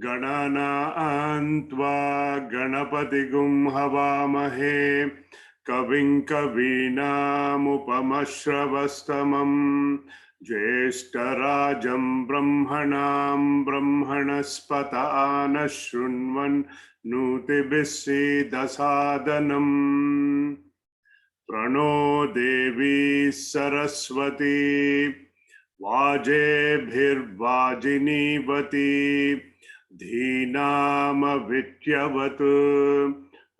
गणनान्त्वा गणपतिगुं हवामहे कविं कवीनामुपमश्रवस्तमं ज्येष्ठराजं ब्रह्मणां ब्रह्मणस्पत आनः शृण्वन् सीदसादनम् प्रणो देवी सरस्वती वाजेभिर्वाजिनीवती धीनामभित्यवत्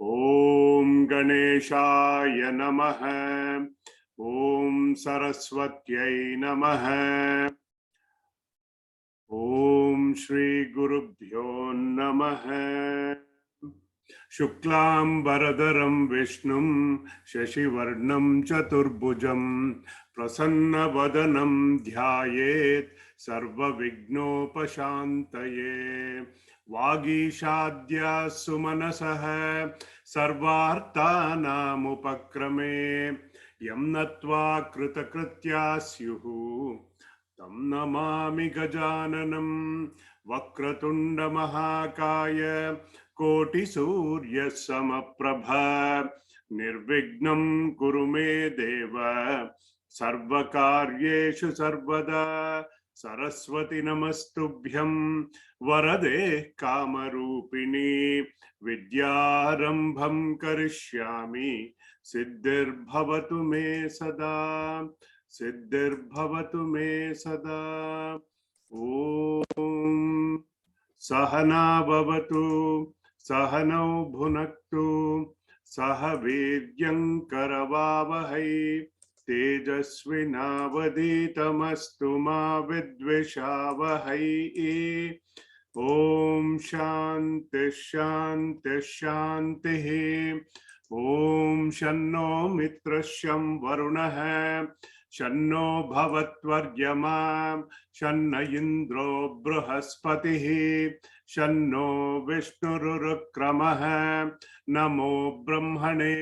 ॐ गणेशाय नमः ॐ सरस्वत्यै नमः ॐ श्री गुरुभ्यो नमः शुक्लांबरधरं विष्णुं शशिवर्णं चतुर्भुजं प्रसन्नवदनं ध्यायेत् सर्वविघ्नोपशान्तये वागीशाद्य सुमनसः सर्वार्थानामुपक्रमे यं नत्वा कृतकृत्या स्युः तं नमामि गजाननं वक्रतुण्डमहाकाय कोटिसूर्यसमप्रभ निर्विघ्नं कुरु मे देव सर्वकार्येषु सर्वदा सरस्वती नमस्तुभ्यं वरदे कामरूपिणी विद्यारंभं करिष्यामि सिद्धिर्भवतु मे सदा सिद्धिर्भवतु मे सदा ओम सहना भवतु सहनौ भुनक्तु सह वीर्यं करवावहै तेजस्विनावधीतमस्तु मा विद्विषावहै ओम शांति शांति शांतिः ओम शन्नो मित्रश्यं वरुणः शन्नो भवत्वर्यमा शन्न इंद्रो बृहस्पतिः शन्नो विष्णुरुक्रमः नमो ब्रह्मणे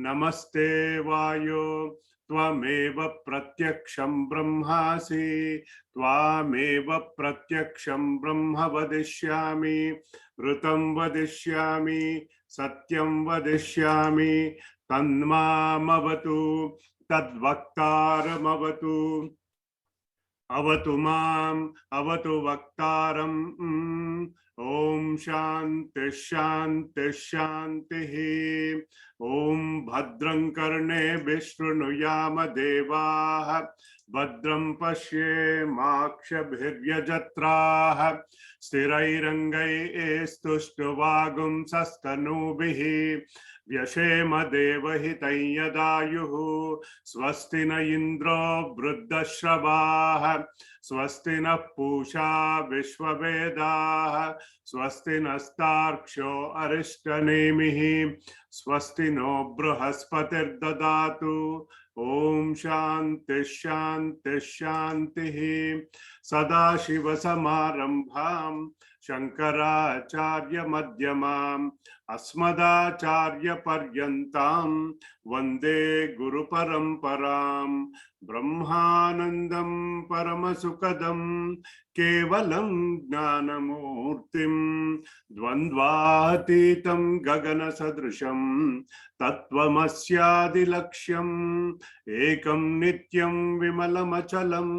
नमस्ते वायो त्वमेव प्रत्यक्षं ब्रह्मासि त्वामेव प्रत्यक्षं ब्रह्म वदिष्यामि ऋतं वदिष्यामि सत्यं वदिष्यामि तन्मामवतु तद्वक्तारमवतु अवतु माम् अवतु वक्तारम् ओम शांति शांति शांतिः ओम भद्रं कर्णेभिः शृणुयाम देवाः भद्रं पश्येमाक्षभिर्यजत्राः स्थिरैरङ्गैस्तुष्टुवागुंसस्तनूभिः व्यशेम देवहितं यदायुः स्वस्ति न इंद्रो वृद्धश्रवाः स्वस्ति नः पूषा विश्ववेदाः स्वस्ति नस्तार्क्ष्यो अरिष्टनेमिः स्वस्ति नो बृहस्पतिर्ददातु ओम शांति शांति शांतिः सदाशिवसमारम्भां शंकराचार्य मध्यमाम् अस्मदाचार्य पर्यन्तां वन्दे गुरुपरम्परां ब्रह्मानन्दं परमसुखदं केवलं ज्ञानमूर्तिं द्वन्द्वातीतं गगनसदृशं तत्त्वमस्यादिलक्ष्यम् एकं नित्यं विमलमचलं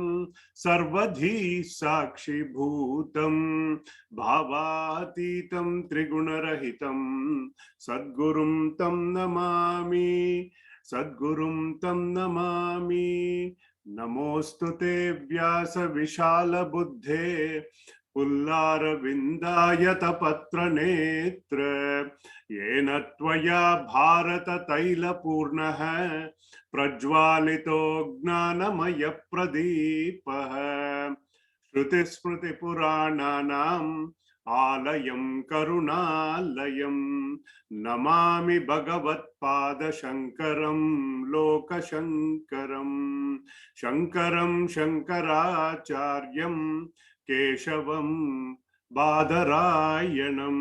सर्वधी साक्षिभूतं भावातीतं त्रिगुणरहितं सद्गुरुं तं नमामि सद्गुरुं तं नमामि नमोऽस्तु ते व्यास विशाल बुद्धे पुल्लारविन्दायतपत्रनेत्र येन त्वया भारत तैलपूर्णः प्रज्वालितो ज्ञानमय प्रदीपः श्रुतिस्मृतिपुराणानाम् आलयं करुणालयं नमामि भगवत्पादशङ्करं लोकशङ्करं शङ्करं शङ्कराचार्यं केशवं बादरायणं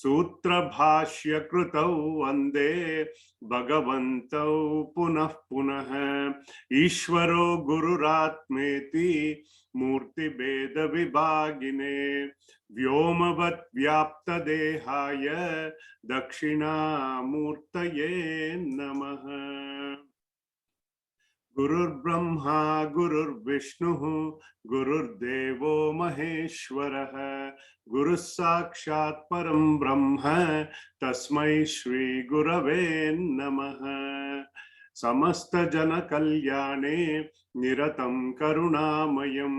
सूत्रभाष्यकृतौ वन्दे भगवन्तौ पुनः पुनः ईश्वरो गुरुरात्मेति मूर्तिभेदविभागिने व्योमवत् व्याप्तदेहाय दक्षिणामूर्तये नमः। गुरुर्ब्रह्मा गुरुर्विष्णुः गुरुर्देवो महेश्वरः गुरुः साक्षात् परं ब्रह्म तस्मै श्री गुरवे नमः। समस्त जन कल्याणे निरतं करुणामयं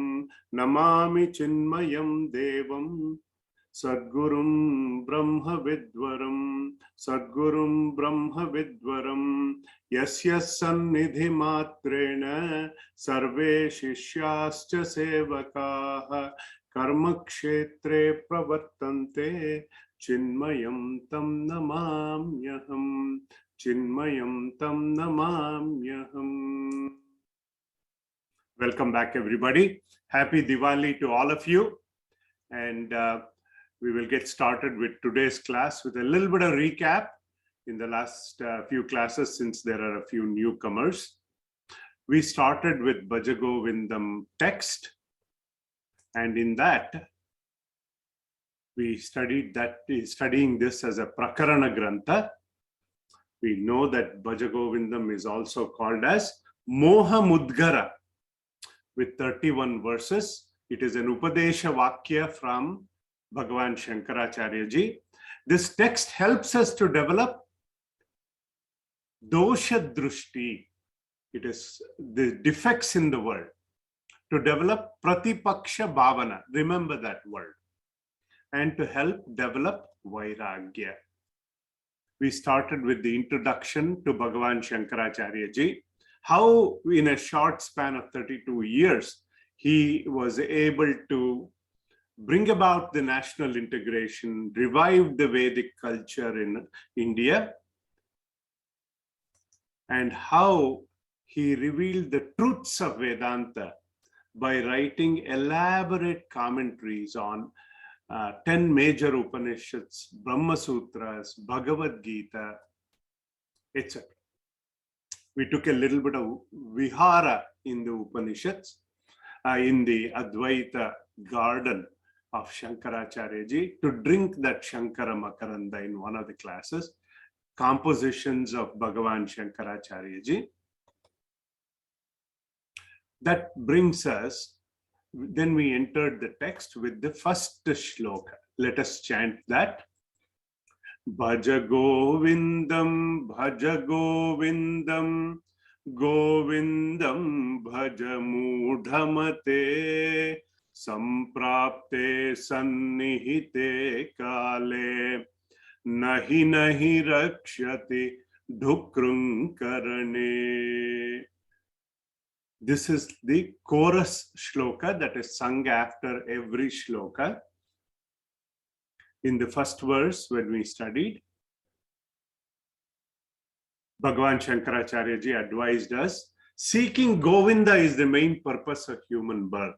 नमामि चिन्मयं देवं सद्गुरुं ब्रह्मविद्वरं यस्य सन्निधिमात्रेण सर्वे शिष्याश्च सेवकाः कर्मक्षेत्रे प्रवर्तन्ते चिन्मयं तं नमाम्यहम्। Welcome back, everybody. Happy Diwali to all of you. And we will get started with today's class with a little bit of recap in the last few classes, since there are a few newcomers. We started with Bhaja Govindam text, and in that we studying this as a Prakarana Grantha. We know that Bhaja Govindam is also called as Moha Mudgara with 31 verses. It is an Upadesha Vakya from Bhagavan Shankaracharya ji. This text helps us to develop dosha drushti. It is the defects in the world. To develop pratipaksha bhavana. Remember that word. And to help develop vairagya. We started with the introduction to Bhagavan Shankaracharya ji. How in a short span of 32 years, he was able to bring about the national integration, revive the Vedic culture in India, and how he revealed the truths of Vedanta by writing elaborate commentaries on 10 major Upanishads, Brahma Sutras, Bhagavad Gita, etc. We took a little bit of vihara in the Upanishads, in the Advaita garden of Shankaracharya ji, to drink that Shankara Makaranda in one of the classes, compositions of Bhagavan Shankaracharya ji. That brings us, then we entered the text with the first shloka. Let us chant that. Bhaja Govindam, Bhaja Govindam, Govindam Bhaja Mudhamate, Samprapte Sannihite Kale, Nahi Nahi Rakshati Dhukrung Karane. This is the chorus shloka that is sung after every shloka. In the first verse, when we studied, Bhagavan Shankaracharya ji advised us, seeking Govinda is the main purpose of human birth.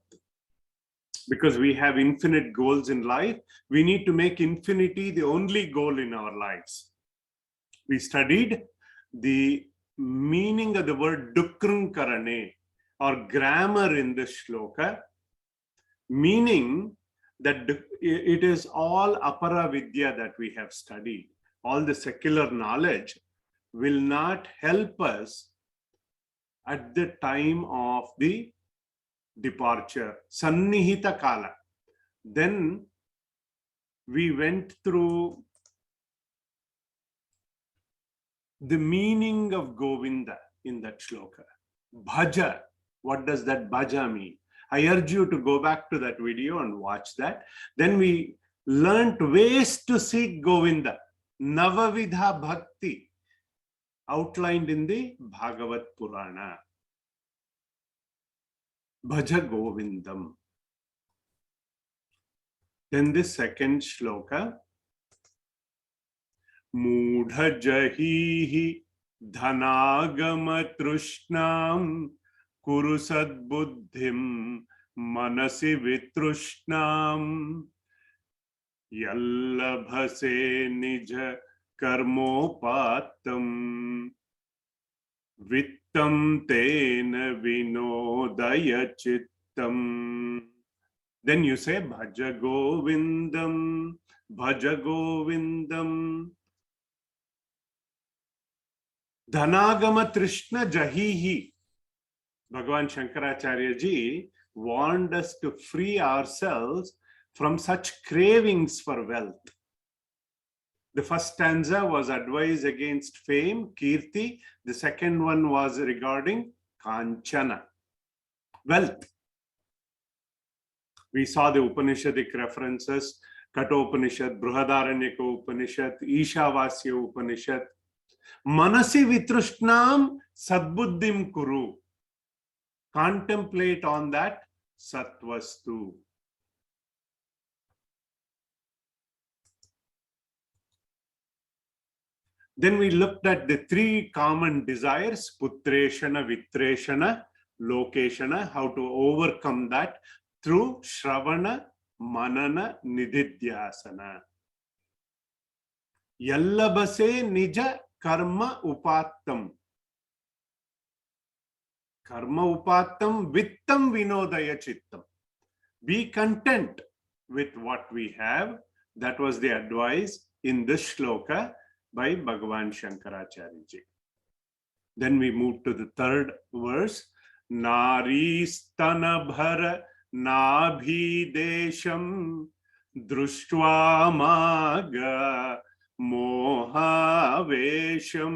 Because we have infinite goals in life, we need to make infinity the only goal in our lives. We studied the meaning of the word Dukrung Karane, or grammar in this shloka, meaning that it is all apara vidya that we have studied. All the secular knowledge will not help us at the time of the departure. Sannihita kala. Then we went through the meaning of Govinda in that shloka. Bhaja. What does that bhaja mean? I urge you to go back to that video and watch that. Then we learnt ways to seek Govinda. Navavidha Bhakti, outlined in the Bhagavat Purana. Bhaja Govindam. Then the second shloka. Mudha jahihi dhanagama trushnam kuru sadbuddhim manasi vitrushnam yallabhase nija karmopatam vittam tena vinodaya chittam. Then you say Bhaja Govindam, Bhaja Govindam. Dhanagama Trishna Jahihi. Bhagavan Shankaracharya ji warned us to free ourselves from such cravings for wealth. The first stanza was advice against fame, kirti. The second one was regarding kanchana, wealth. We saw the Upanishadic references, Kathopanishad, Brihadaranyaka Upanishad, Ishavasya Upanishad. Manasi vitrushnam sadbuddhim kuru. Contemplate on that satvastu. Then we looked at the three common desires, putreshana, vitreshana, lokeshana, how to overcome that through shravana, manana, nididhyasana. Yallabase nija karma upattam. Karma upattam vittam vinodaya chittam. Be content with what we have. That was the advice in this shloka by Bhagavan Shankaracharya ji. Then we move to the third verse. Nari stanabhara nabhidesham društva maga mohavesham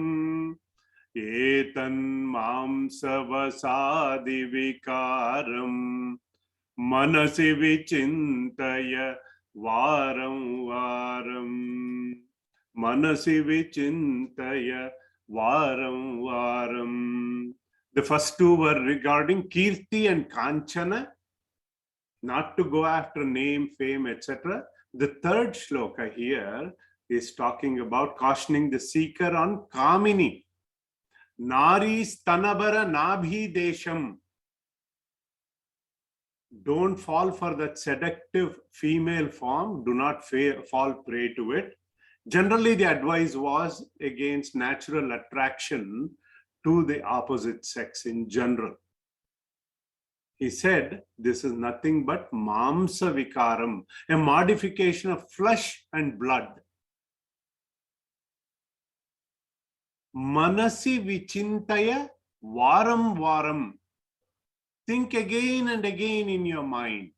etan mamsavasadi vikaram manasi vichintaya varam varam. Manasi vichintaya varam varam. The first two were regarding kirti and kanchana, not to go after name, fame, etc. The third shloka here is talking about cautioning the seeker on kamini. Nari stanabara nabhi desham. Don't fall for that seductive female form. Do not fall prey to it. Generally, the advice was against natural attraction to the opposite sex in general. He said, this is nothing but mamsa vikaram, a modification of flesh and blood. Manasi vichintaya varam varam. Think again and again in your mind.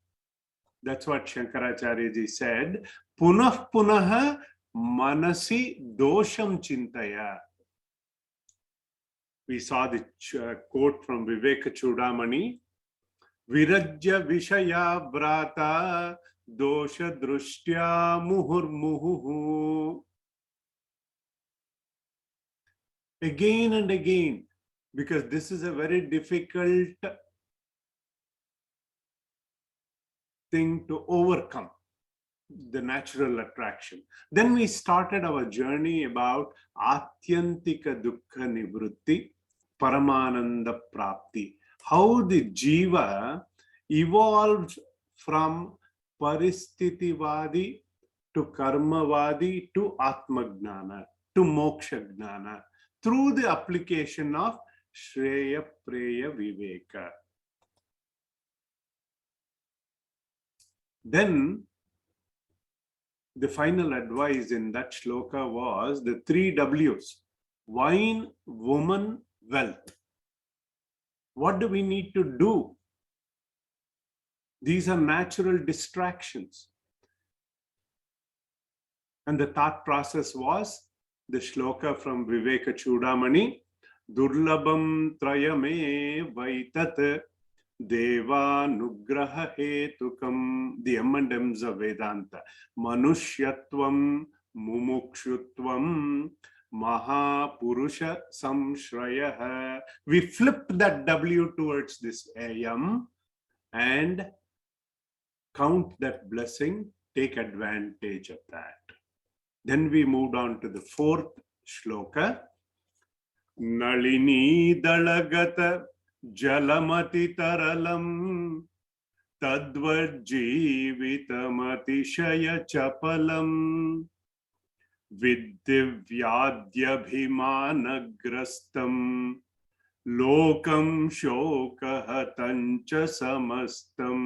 That's what Shankaracharya ji said. Punah punaha manasi dosham chintaya. We saw the quote from Viveka Chudamani. Virajya vishaya vrata dosha drushtya muhurmuhu. Again and again, because this is a very difficult thing to overcome, the natural attraction. Then we started our journey about Atyantika Dukkha Nivrutti, Paramananda Prapti. How the Jiva evolved from Paristhitivadi to Karmavadi to Atmagnana to Moksha Gnana through the application of Shreya Preya Viveka. Then the final advice in that shloka was the three W's: wine, woman, wealth. What do we need to do? These are natural distractions. And the thought process was the shloka from Viveka Chudamani, Durlabam Trayame Vaitat Deva Nugraha Hetukam, the M&Ms of Vedanta. Manushyatvam Mumukshutvam Mahapurusha Samshrayaha. We flip that W towards this AM and count that blessing, take advantage of that. Then we moved on to the fourth shloka. Nalini dalagata jalamati taralam tadvajjivitamati chapalam viddivyadhyabhimanagrastam lokam shokahatancha samastam.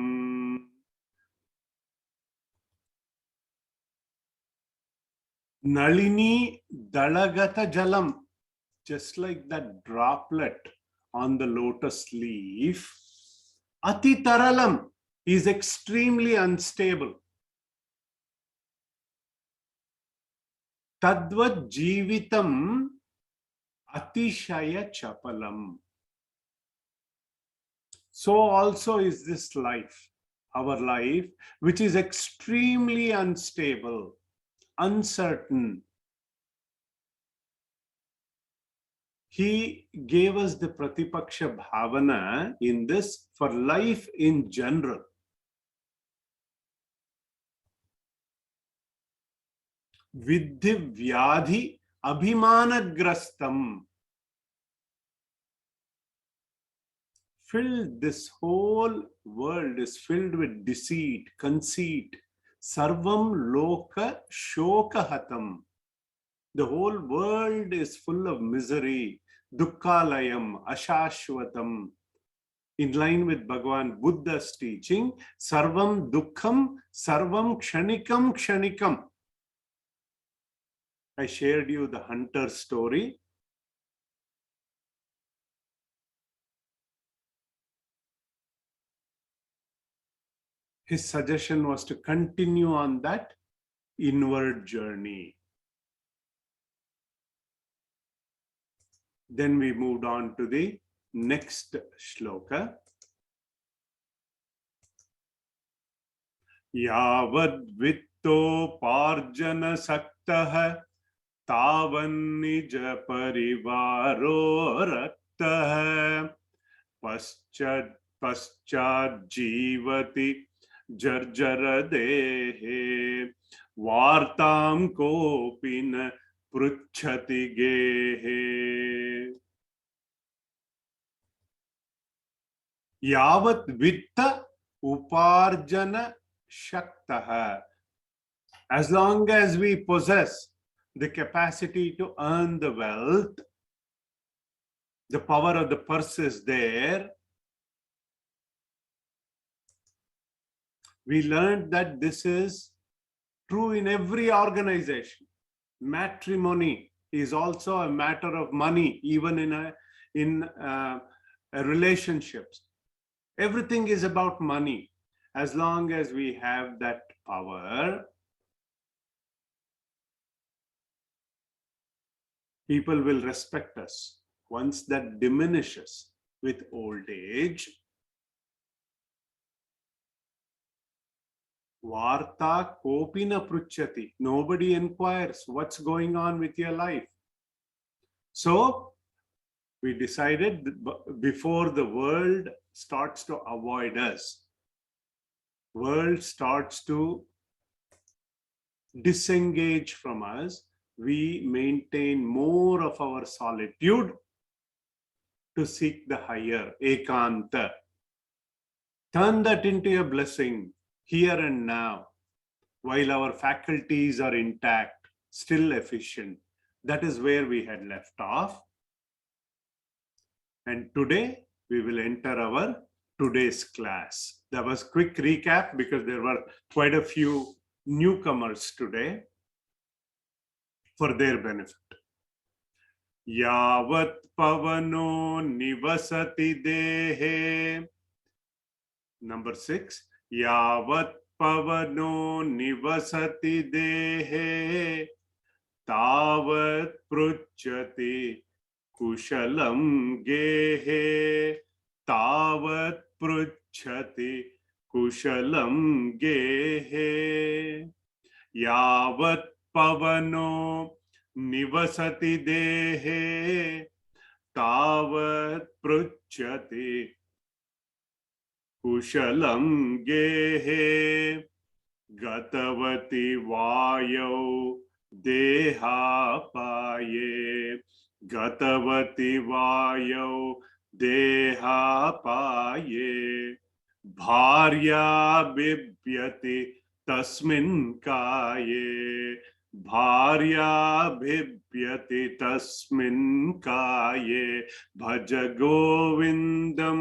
Nalini dalagata jalam, just like that droplet on the lotus leaf. Ati taralam is extremely unstable. Tadvat jivitam atishaya chapalam. So also is this life, our life, which is extremely unstable, uncertain. He gave us the Pratipaksha Bhavana in this for life in general. Vidhi vyadhi abhimanagrastam. This whole world is filled with deceit, conceit. Sarvam loka shokahatam. The whole world is full of misery. Dukkhalayam, ashashvatam. In line with Bhagavan Buddha's teaching, sarvam dukkham, sarvam kshanikam kshanikam. I shared you the hunter story. His suggestion was to continue on that inward journey. Then we moved on to the next shloka. Yavad vitto parjana saktaha tavan nija parivaro raktaha paschad jivati jarjara dehe vartam kopina pruchhati gehe. Yavat vitta uparjana shaktaha. As long as we possess the capacity to earn the wealth, the power of the purse is there. We learned that this is true in every organization. Matrimony is also a matter of money, even in relationships. Everything is about money. As long as we have that power, people will respect us. Once that diminishes with old age, Varta kopina pruchati. Nobody inquires what's going on with your life. So we decided before the world starts to avoid us, world starts to disengage from us, we maintain more of our solitude to seek the higher, ekanta. Turn that into a blessing here and now, while our faculties are intact, still efficient. That is where we had left off. And today we will enter our today's class. That was quick recap because there were quite a few newcomers today for their benefit. Yavat pavano nivasati dehe. Number 6. Yavat pavano nivasati dehe tavat pruchati kushalam gehe. Tavat pruchati kushalam gehe. Yavat pavano nivasati dehe tavat pruchati kushalam gehe. Gatavati Vayau Dehapaye. Gatavati Vayau Dehapaye. Bharya Bibhyati Tasmin Kaye. Bharya Bibhyati Tasmin Kaye. Bhaja Govindam.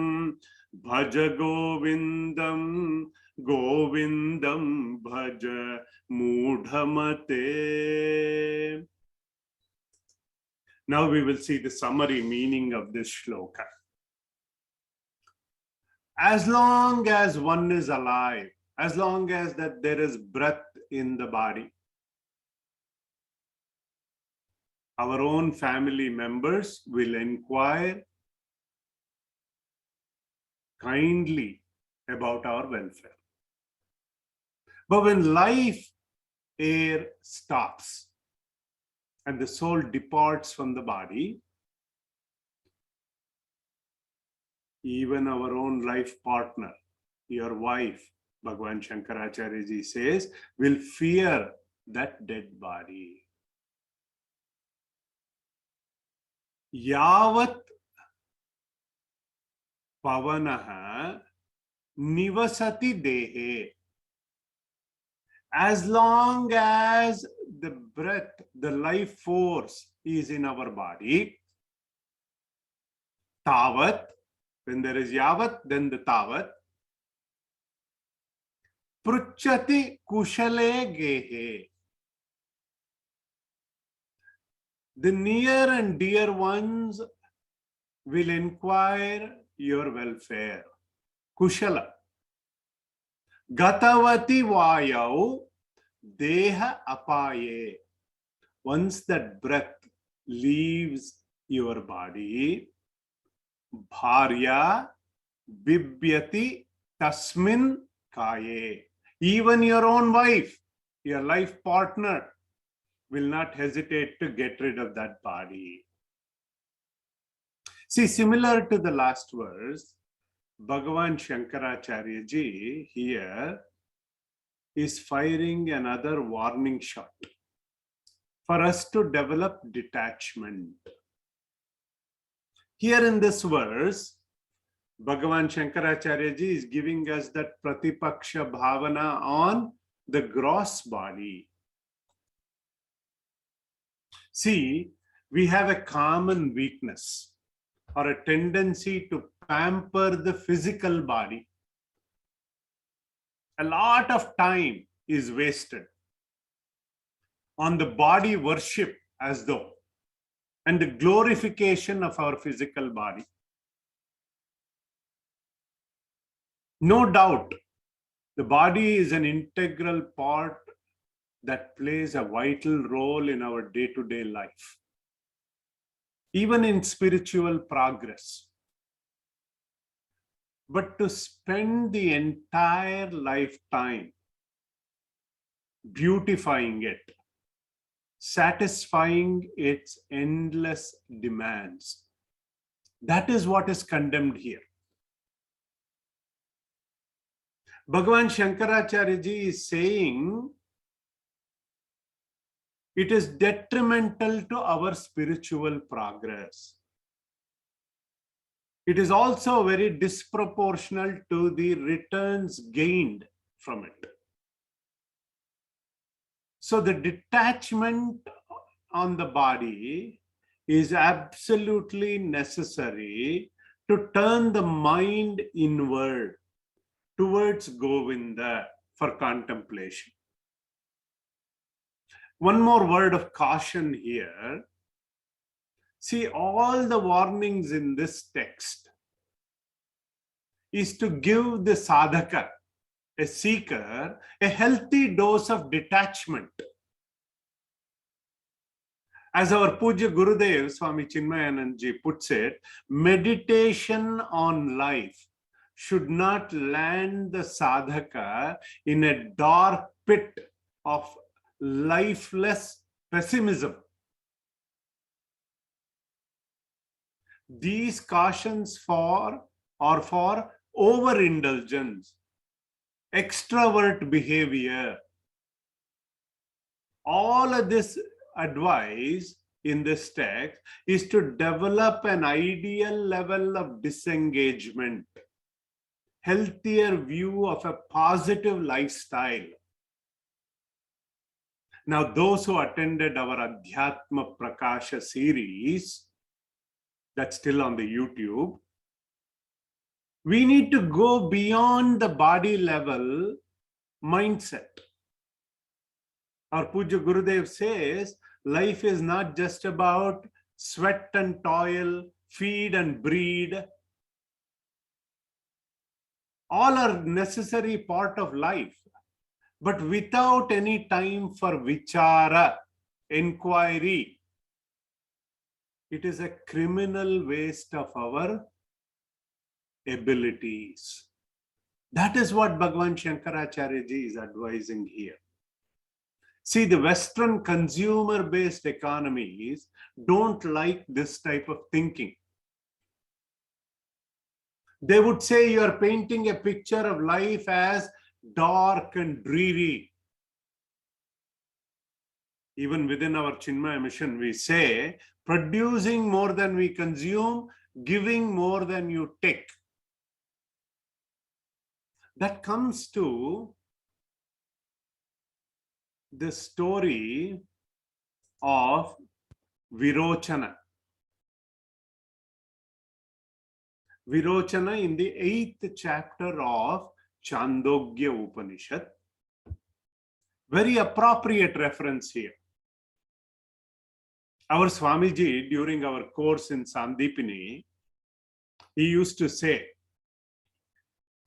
Bhaja Govindam. Govindam bhaja mudhamate. Now we will see the summary meaning of this shloka. As long as one is alive, as long as that there is breath in the body, our own family members will inquire kindly about our welfare. But when life air stops and the soul departs from the body, even our own life partner, your wife, Bhagavan Shankaracharya ji says, will fear that dead body. Yavat pavanaha nivasati dehe. As long as the breath, the life force is in our body, tavat, when there is yavat, then the tavat, pruchati kushale gehe. The near and dear ones will inquire your welfare. Kushala. Gatavati vayau deha apaye. Once that breath leaves your body, bharya bibhyati tasmin kaye. Even your own wife, your life partner, will not hesitate to get rid of that body. See, similar to the last verse, Bhagavan Shankaracharya ji here is firing another warning shot for us to develop detachment. Here in this verse, Bhagavan Shankaracharya ji is giving us that pratipaksha bhavana on the gross body. See, we have a common weakness or a tendency to pamper the physical body. A lot of time is wasted on the body worship as though, and the glorification of our physical body. No doubt, the body is an integral part that plays a vital role in our day-to-day life, even in spiritual progress. But to spend the entire lifetime beautifying it, satisfying its endless demands, that is what is condemned here. Bhagavan Shankaracharya ji is saying it is detrimental to our spiritual progress. It is also very disproportional to the returns gained from it. So the detachment on the body is absolutely necessary to turn the mind inward towards Govinda for contemplation. One more word of caution here. See, all the warnings in this text is to give the sadhaka, a seeker, a healthy dose of detachment. As our Puja Gurudev, Swami Chinmayanand ji puts it, meditation on life should not land the sadhaka in a dark pit of lifeless pessimism. These cautions are for overindulgence, extrovert behavior. All of this advice in this text is to develop an ideal level of disengagement, healthier view of a positive lifestyle. Now, those who attended our Adhyatma Prakasha series, that's still on the YouTube, we need to go beyond the body level mindset. Our Puja Gurudev says, life is not just about sweat and toil, feed and breed. All are necessary part of life, but without any time for vichara, inquiry, it is a criminal waste of our abilities. That is what Bhagavan Shankaracharya ji is advising here. See, the Western consumer-based economies don't like this type of thinking. They would say you are painting a picture of life as dark and dreary. Even within our Chinmaya mission, we say, producing more than we consume, giving more than you take. That comes to the story of Virochana. Virochana in the 8th chapter of Chandogya Upanishad. Very appropriate reference here. Our Swamiji, during our course in Sandipini, he used to say,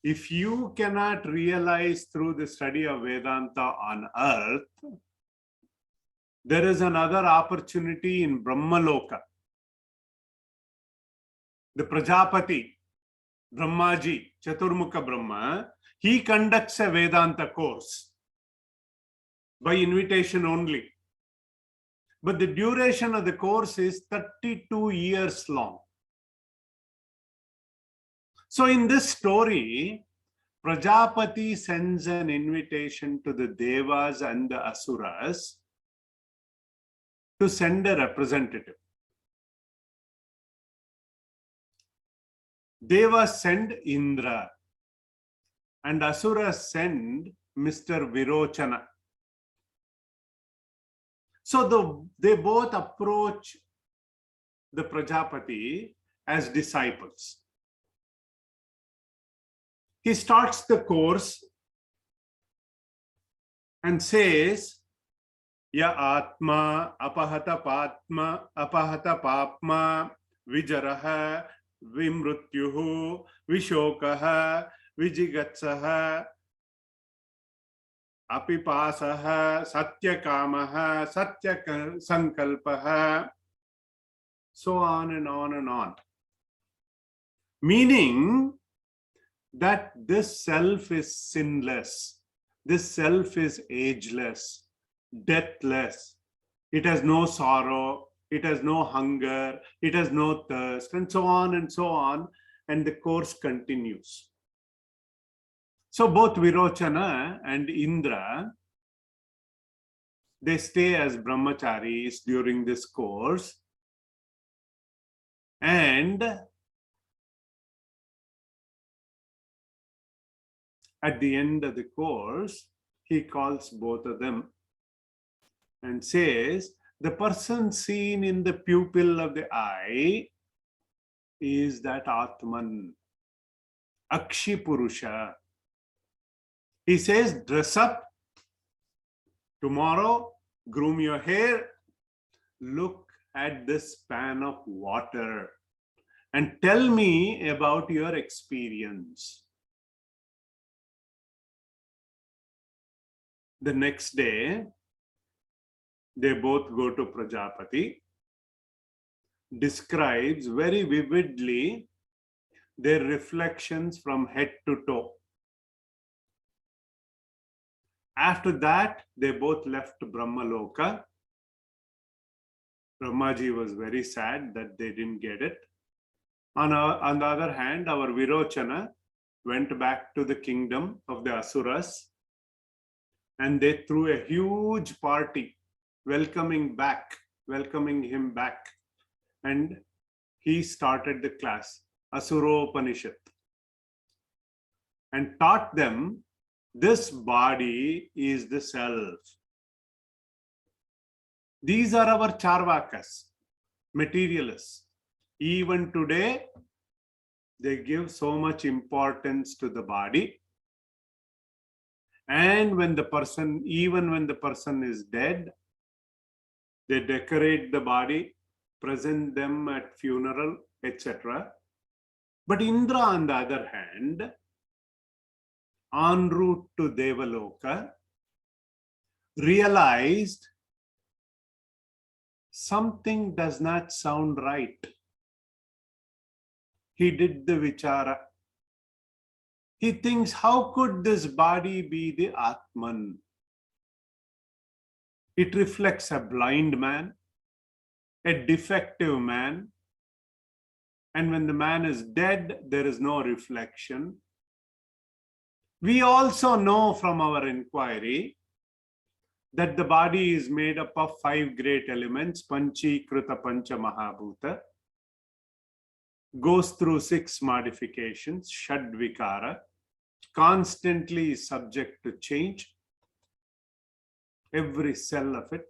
if you cannot realize through the study of Vedanta on earth, there is another opportunity in Brahmaloka. The Prajapati, Brahmaji, Chaturmukha Brahma, he conducts a Vedanta course by invitation only. But the duration of the course is 32 years long. So in this story, Prajapati sends an invitation to the Devas and the Asuras to send a representative. Devas send Indra and Asuras send Mr. Virochana. So they both approach the Prajapati as disciples. He starts the course and says, Ya Atma apahata papma vijaraha vimrutyuhu vishokaha vijigatsaha apipasaha satyakamaha satyasankalpaha, so on and on and on. Meaning that this self is sinless, this self is ageless, deathless. It has no sorrow, it has no hunger, it has no thirst, and so on and so on. And the course continues. So both Virochana and Indra, they stay as brahmacharis during this course. And at the end of the course, he calls both of them and says, the person seen in the pupil of the eye is that Atman, Akshi Purusha. He says, dress up tomorrow, groom your hair, look at this pan of water and tell me about your experience. The next day, they both go to Prajapati, describes very vividly their reflections from head to toe. After that, they both left Brahmaloka. Brahmaji was very sad that they didn't get it. On the other hand, our Virochana, went back to the kingdom of the Asuras, and they threw a huge party welcoming him back. And he started the class, Asuropanishad, and taught them this body is the self. These are our Charvakas, materialists. Even today, they give so much importance to the body. And even when the person is dead, they decorate the body, present them at funeral, etc. But Indra, on the other hand, en route to Devaloka, realized something does not sound right. He did the vichara. He thinks, how could this body be the Atman? It reflects a blind man, a defective man. And when the man is dead, there is no reflection. We also know from our inquiry that the body is made up of 5 great elements, Panchikruta Pancha Mahabhuta, goes through 6 modifications, Shad Vikara, constantly is subject to change, every cell of it.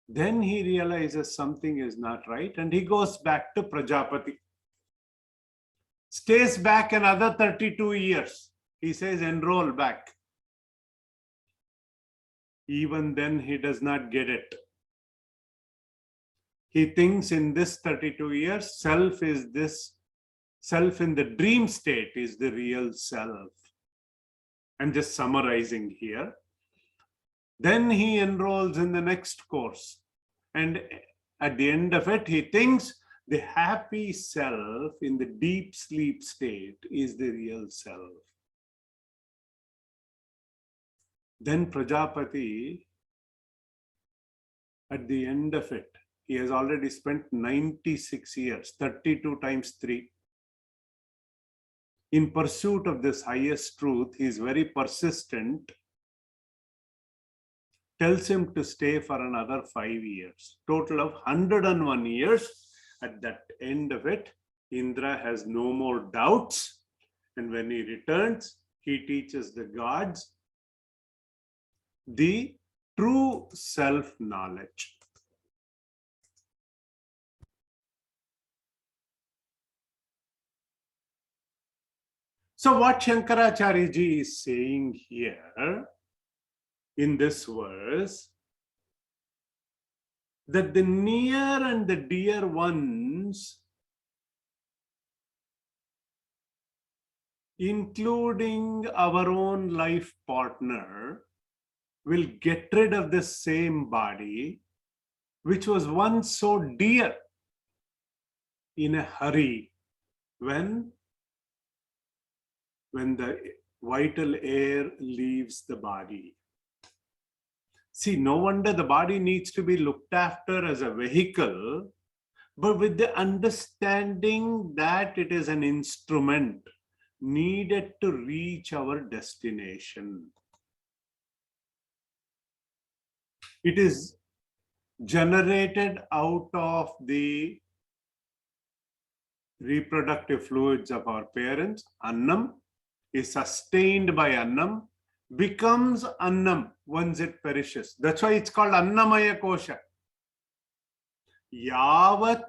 Then he realizes something is not right and he goes back to Prajapati. Stays back another 32 years. He says, enroll back. Even then, he does not get it. He thinks in this 32 years, self is this, self in the dream state is the real self. I'm just summarizing here. Then he enrolls in the next course. And at the end of it, he thinks the happy self in the deep sleep state is the real self. Then Prajapati, at the end of it, he has already spent 96 years, 32 times 3. In pursuit of this highest truth, he is very persistent, tells him to stay for another 5 years, total of 101 years. At that end of it, Indra has no more doubts. And when he returns, he teaches the gods the true self-knowledge. So what Shankaracharya ji is saying here in this verse, that the near and the dear ones, including our own life partner, will get rid of the same body, which was once so dear, in a hurry, when the vital air leaves the body. See, no wonder the body needs to be looked after as a vehicle, but with the understanding that it is an instrument needed to reach our destination. It is generated out of the reproductive fluids of our parents. Annam is sustained by Annam, becomes Annam once it perishes. That's why it's called Annamaya Kosha. Yavat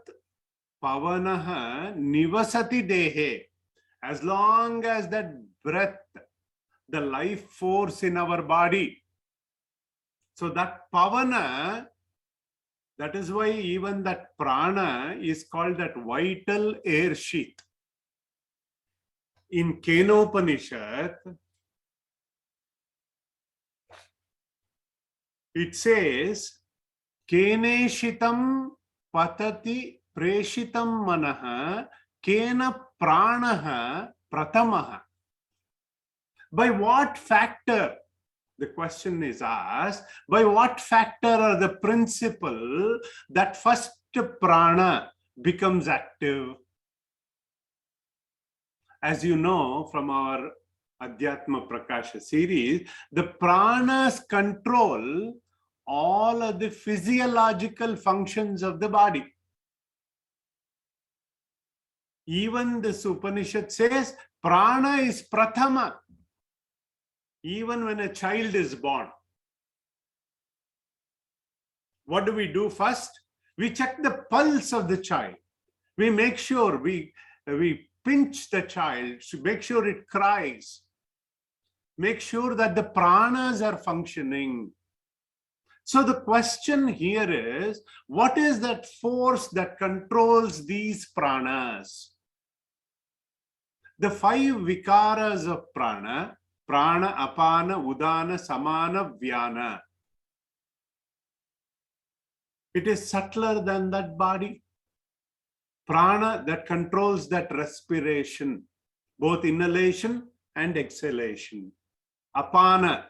Pavanaha Nivasati Dehe. As long as that breath, the life force in our body. So that Pavana, that is why even that Prana is called that vital air sheath. In Kenopanishad, it says, Keneshitam patati preshitam manaha kena pranaha pratamaha. By what factor? The question is asked, by what factor or the principle that first prana becomes active? As you know from our Adhyatma Prakasha series, the pranas control all of the physiological functions of the body. Even the Upanishad says prana is prathama. Even when a child is born, what do we do first? We check the pulse of the child. We make sure we pinch the child to make sure it cries. Make sure that the pranas are functioning. So the question here is, what is that force that controls these pranas? The 5 vikaras of prana: prana, apana, udana, samana, vyana. It is subtler than that body. Prana, that controls that respiration, both inhalation and exhalation. Apana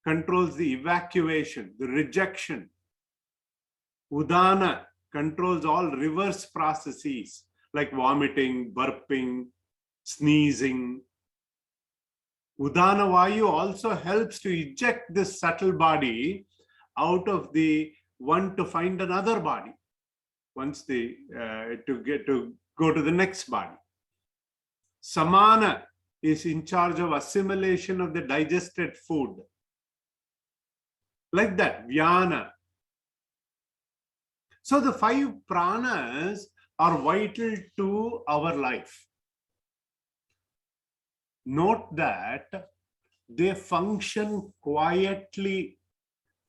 controls the evacuation, the rejection. Udana controls all reverse processes like vomiting, burping, sneezing. Udana Vayu also helps to eject this subtle body out of the one to find another body, once they to go to the next body. Samana is in charge of assimilation of the digested food. Like that, Vyana. So the 5 pranas are vital to our life. Note that they function quietly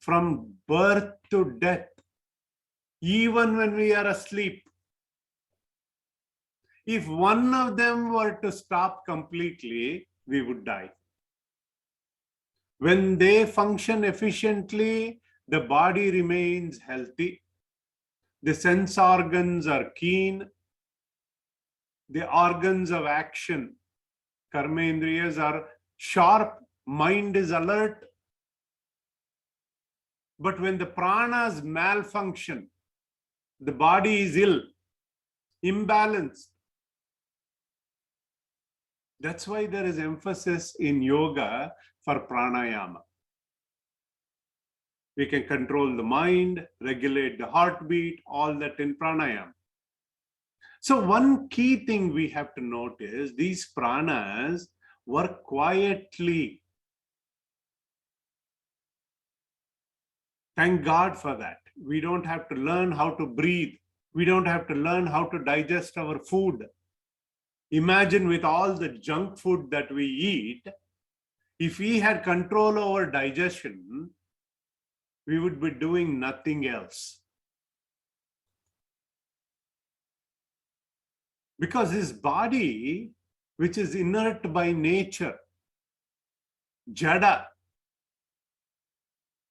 from birth to death, even when we are asleep. If one of them were to stop completely, we would die. When they function efficiently, the body remains healthy. The sense organs are keen. The organs of action, karmendriyas, are sharp. Mind is alert. But when the pranas malfunction, the body is ill, imbalanced. That's why there is emphasis in yoga for pranayama. We can control the mind, regulate the heartbeat, all that in pranayama. So one key thing we have to note is these pranas work quietly. Thank God for that. We don't have to learn how to breathe. We don't have to learn how to digest our food. Imagine with all the junk food that we eat, if we had control over digestion, we would be doing nothing else. Because his body, which is inert by nature, jada,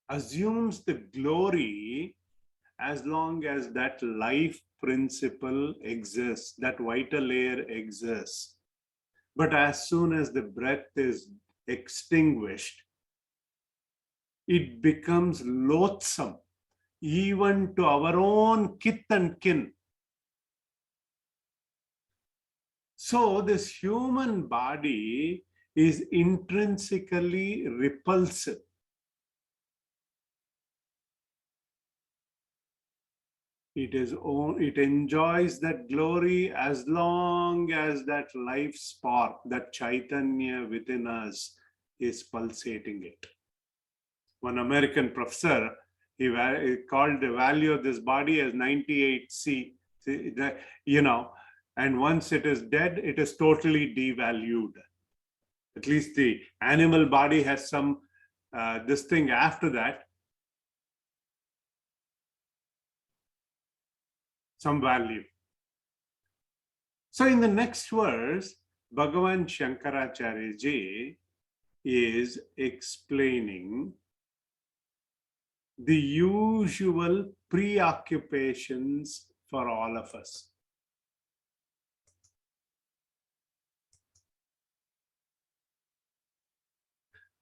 assumes the glory as long as that life principle exists, that vital layer exists. But as soon as the breath is extinguished, it becomes loathsome, even to our own kith and kin. So this human body is intrinsically repulsive. It enjoys that glory as long as that life spark, that Chaitanya within us is pulsating it. One American professor, he called the value of this body as 98C, and once it is dead, it is totally devalued. At least the animal body has some, this thing after that, some value. So in the next verse, Bhagavan Shankaracharya ji is explaining the usual preoccupations for all of us.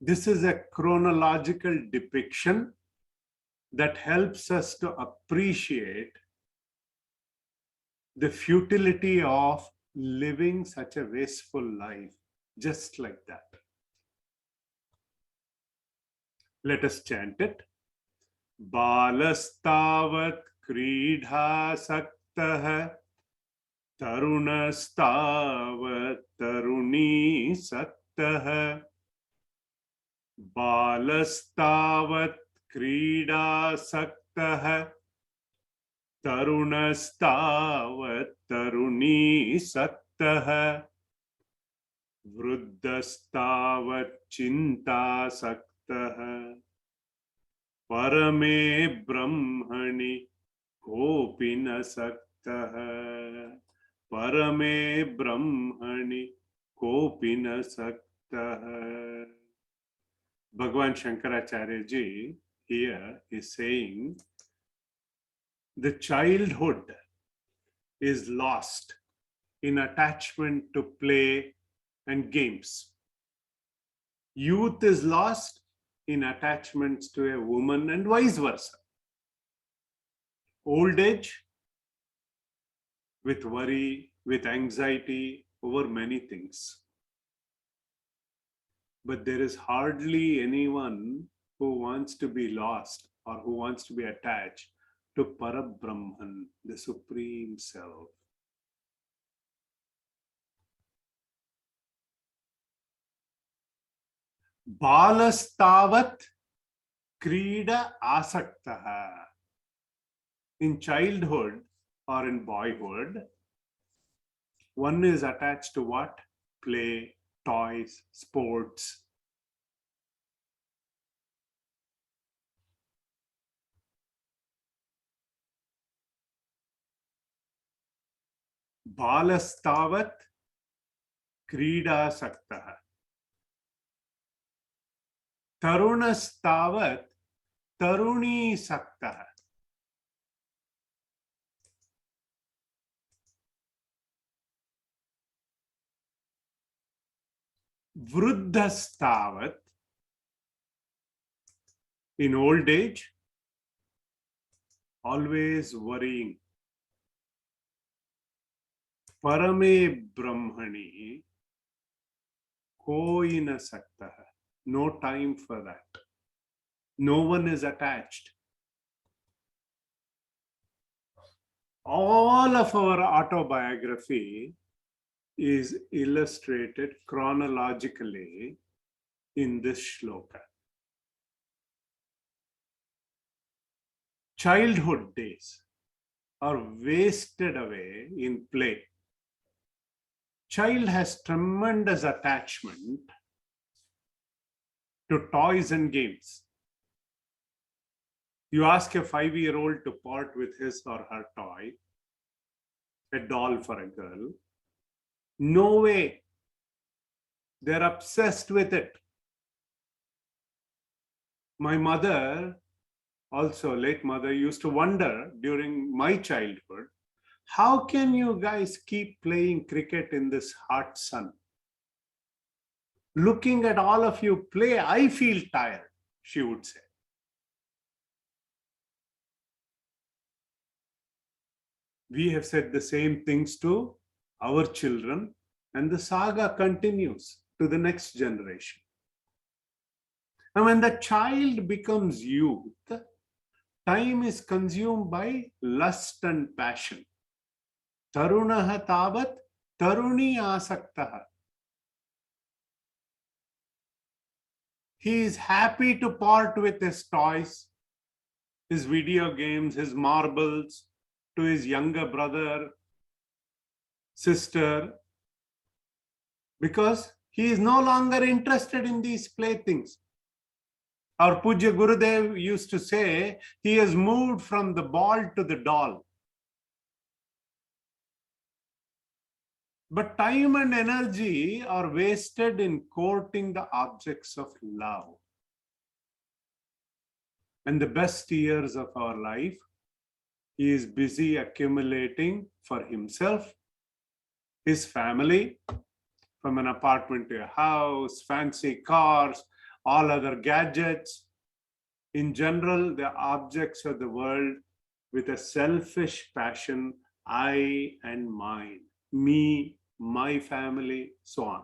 This is a chronological depiction that helps us to appreciate the futility of living such a wasteful life, just like that. Let us chant it. Balastavat kridha saktah tarunastavat taruni saktah Balastavat krida saktah tarunastavat taruni saktah vruddhastavat chinta saktah parame brahmani kopi na saktah parame brahmani kopi na saktah. Bhagavan Shankaracharya ji here is saying the childhood is lost in attachment to play and games. Youth is lost in attachments to a woman and vice versa. Old age with worry, with anxiety over many things. But there is hardly anyone who wants to be lost or who wants to be attached to Parabrahman, the Supreme Self. Balastavat krida asaktaha. In childhood or in boyhood, one is attached to what? Play, toys, sports. Balastavat krida saktaha. Tarunastavat taruni saktaha. Vruddhastavat, in old age, always worrying. Parame brahmani koi na saktaha. No time for that. No one is attached. All of our autobiography is illustrated chronologically in this shloka. Childhood days are wasted away in play. Child has tremendous attachment to toys and games. You ask a 5-year-old to part with his or her toy, a doll for a girl. No way. They're obsessed with it. My mother, also late mother, used to wonder during my childhood, how can you guys keep playing cricket in this hot sun? Looking at all of you play, I feel tired, she would say. We have said the same things to our children, and the saga continues to the next generation. And when the child becomes youth, time is consumed by lust and passion. Tarunaha tavat taruni asaktaha. He is happy to part with his toys, his video games, his marbles, to his younger brother, sister, because he is no longer interested in these playthings. Our Pujya Gurudev used to say, he has moved from the ball to the doll. But time and energy are wasted in courting the objects of love. And the best years of our life, he is busy accumulating for himself, his family, from an apartment to a house, fancy cars, all other gadgets. In general, the objects of the world with a selfish passion, I and mine, me my family, so on.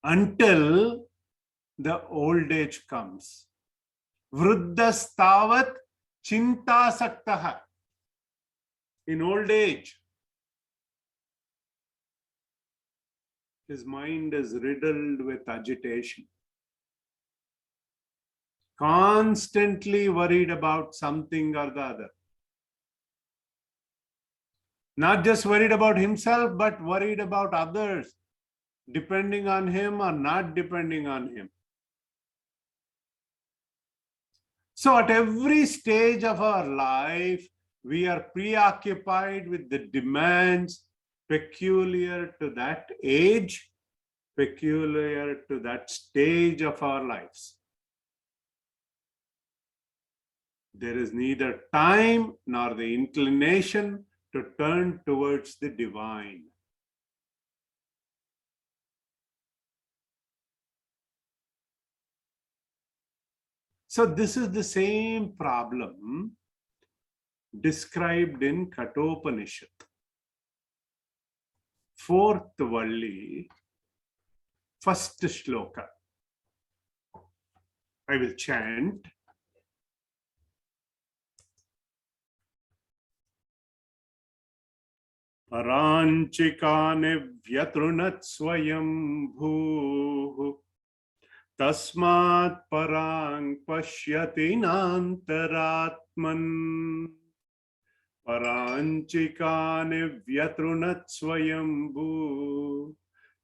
Until the old age comes. Vruddhastavat chintasaktaha. In old age, his mind is riddled with agitation. Constantly worried about something or the other. Not just worried about himself, but worried about others, depending on him or not depending on him. So at every stage of our life, we are preoccupied with the demands peculiar to that age, peculiar to that stage of our lives. There is neither time nor the inclination to turn towards the divine. So this is the same problem described in Kathopanishad. Fourth Valli, first shloka. I will chant. Paranchikane vyatrunat swayam bhuh tasmat parang pashyati nantaratman. Paranchikane vyatrunat swayam bhuh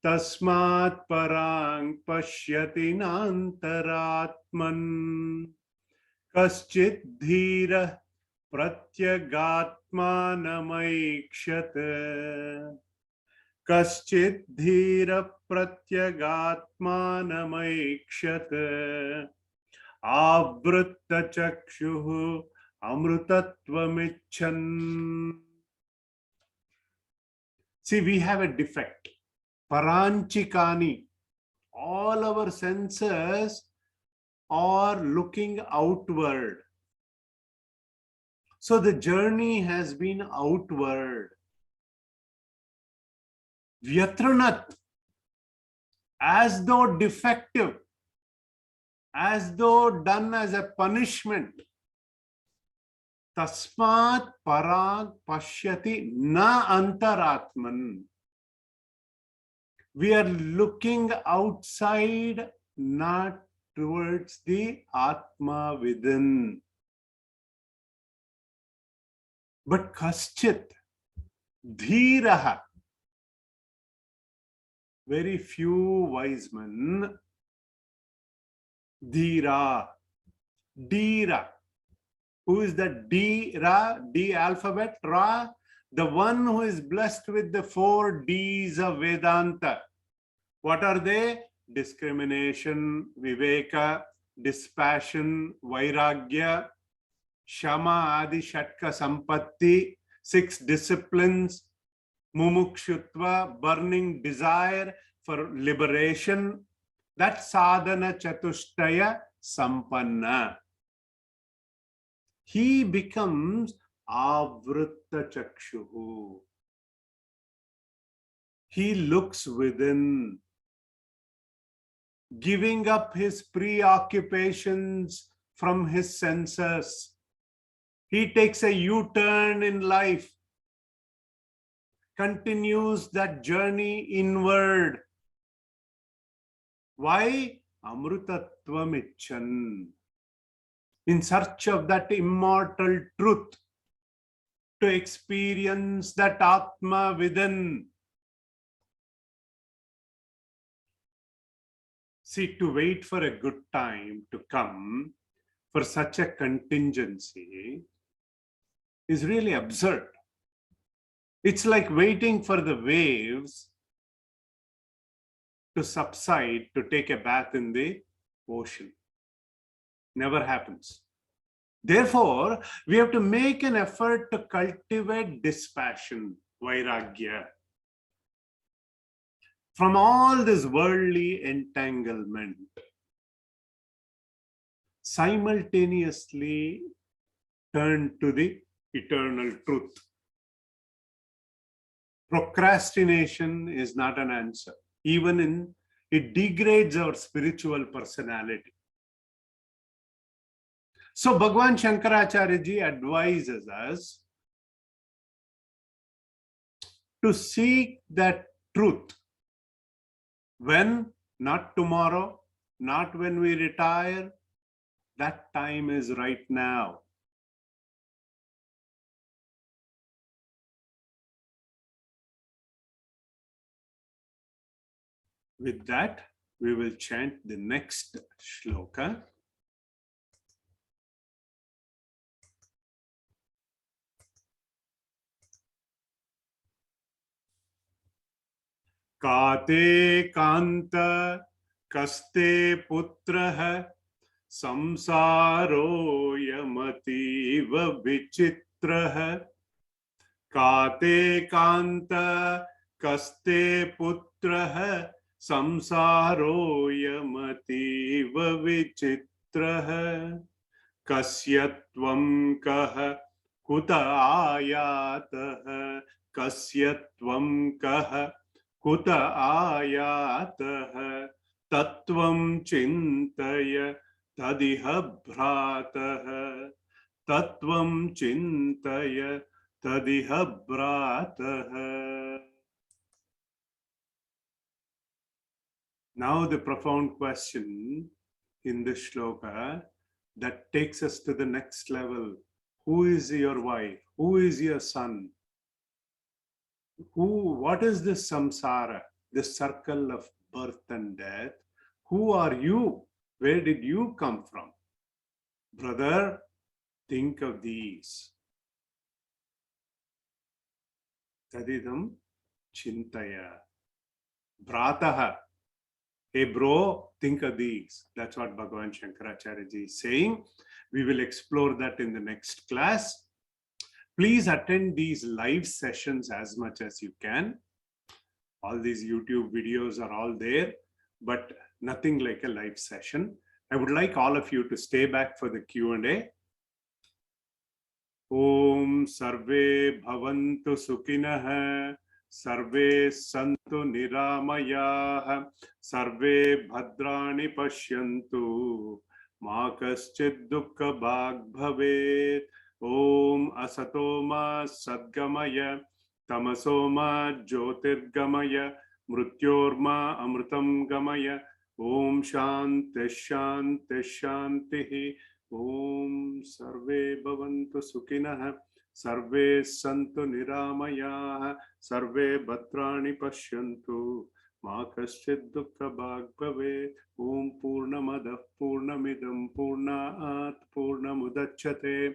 tasmat parang pashyati nantaratman. Kaschit dhira प्रत्यगात्मानमैक्षत कश्चित् धीर प्रत्यगात्मानमैक्षत आवृत्तचक्षुः अमृतत्वमिच्छन्. See, we have a defect. Paranchikani. All our senses are looking outward. So the journey has been outward. Vyatranat, as though defective, as though done as a punishment. Tasmat parag pashyati na antaratman. We are looking outside, not towards the Atma within. But kaschit, dhiraha, very few wise men, dhira, dhira. Who is the dhira, D alphabet, ra? The one who is blessed with the 4 Ds of Vedanta. What are they? Discrimination, viveka, dispassion, vairagya, Shama Adi Shatka Sampatti, 6 disciplines, Mumukshutva, burning desire for liberation. That sadhana chatushtaya sampanna. He becomes avritta chakshuhu. He looks within, giving up his preoccupations from his senses. He takes a U-turn in life, continues that journey inward. Why? Amrutatvam icchan. In search of that immortal truth, to experience that Atma within. See, to wait for a good time to come for such a contingency is really absurd. It's like waiting for the waves to subside to take a bath in the ocean. Never happens. Therefore, we have to make an effort to cultivate dispassion, vairagya, from all this worldly entanglement. Simultaneously turn to the eternal truth. Procrastination is not an answer. Even it degrades our spiritual personality. So Bhagavan Shankaracharya ji advises us to seek that truth. When? Not tomorrow, not when we retire. That time is right now. With that, we will chant the next shloka. Kate kanta kaste putrah samsaro yamativa vichitrah. Kate kanta kaste putrah samsaro yamativa vichitrah. Kasyatvam kah kuta ayatah. Kasyatvam kah kuta ayatah. Tattvam chintaya tadiha bhratah. Tattvam chintaya tadiha bhratah. Now the profound question in this shloka that takes us to the next level. Who is your wife? Who is your son? What is this samsara, this circle of birth and death? Who are you? Where did you come from? Brother, think of these. Tadidam chintaya. Brataha. Hey bro, think of these. That's what Bhagavan Shankaracharya ji is saying. We will explore that in the next class. Please attend these live sessions as much as you can. All these YouTube videos are all there, but nothing like a live session. I would like all of you to stay back for the Q&A. Om Sarve Bhavantu Sukhinah. Sarve Santu Niramayah. Sarve Bhadrani Pashyantu. Ma kaschid dukkha bhag bhavet. Om Asatoma Sadgamaya. Tamasoma Jyotirgamaya. Mrityorma Amritam Gamaya. Om Shanti Shanti Shanti. Om Sarve Bhavantu Sukhinah. Sarve Santu Niramayah. Sarve Bhadrani Pashyantu. Ma kaschid dukkha bhag bhavet. Om Purnamadav Purnamidam Purnaat Purnamudachyate.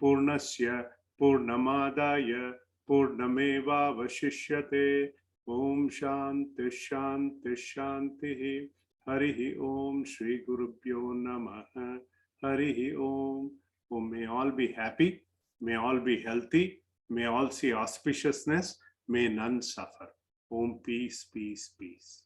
Purnasya Purnamadaya Purnameva Vashishyate. Om Shanti Shanti Shanti. Harihi Om Shri Gurubhyo Namaha. Harihi Om. Om. May all be happy. May all be healthy. May all see auspiciousness. May none suffer. Om. Peace, peace, peace.